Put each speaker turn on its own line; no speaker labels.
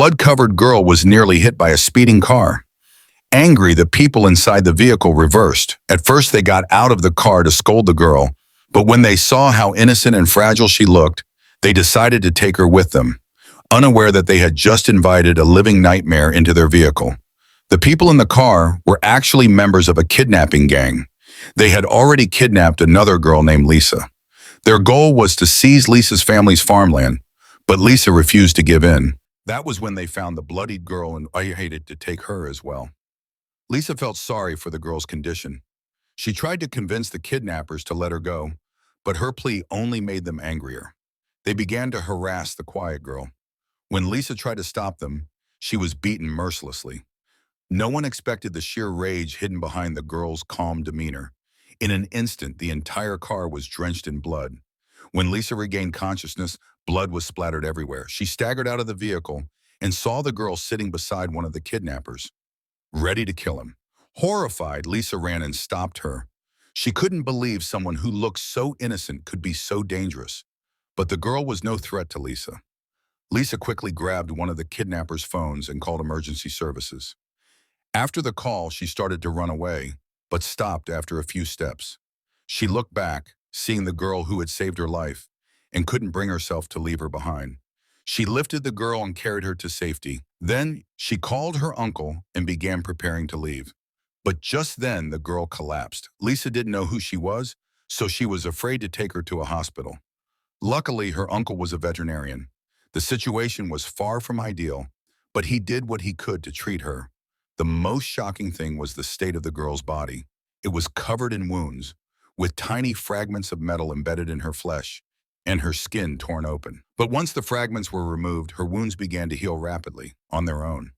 blood-covered girl was nearly hit by a speeding car. Angry, the people inside the vehicle reversed. At first, they got out of the car to scold the girl, but when they saw how innocent and fragile she looked, they decided to take her with them, unaware that they had just invited a living nightmare into their vehicle. The people in the car were actually members of a kidnapping gang. They had already kidnapped another girl named Lisa. Their goal was to seize Lisa's family's farmland, but Lisa refused to give in. That was when they found the bloodied girl and I hated to take her as well. Lisa felt sorry for the girl's condition. She tried to convince the kidnappers to let her go, but her plea only made them angrier. They began to harass the quiet girl. When Lisa tried to stop them, she was beaten mercilessly. No one expected the sheer rage hidden behind the girl's calm demeanor. In an instant, the entire car was drenched in blood. When Lisa regained consciousness, blood was splattered everywhere. She staggered out of the vehicle and saw the girl sitting beside one of the kidnappers, ready to kill him. Horrified, Lisa ran and stopped her. She couldn't believe someone who looked so innocent could be so dangerous. But the girl was no threat to Lisa. Lisa quickly grabbed one of the kidnappers' phones and called emergency services. After the call, she started to run away, but stopped after a few steps. She looked back, seeing the girl who had saved her life, and couldn't bring herself to leave her behind. She lifted the girl and carried her to safety. Then she called her uncle and began preparing to leave. But just then, the girl collapsed. Lisa didn't know who she was, so she was afraid to take her to a hospital. Luckily, her uncle was a veterinarian. The situation was far from ideal, but he did what he could to treat her. The most shocking thing was the state of the girl's body. It was covered in wounds, with tiny fragments of metal embedded in her flesh and her skin torn open. But once the fragments were removed, her wounds began to heal rapidly, on their own.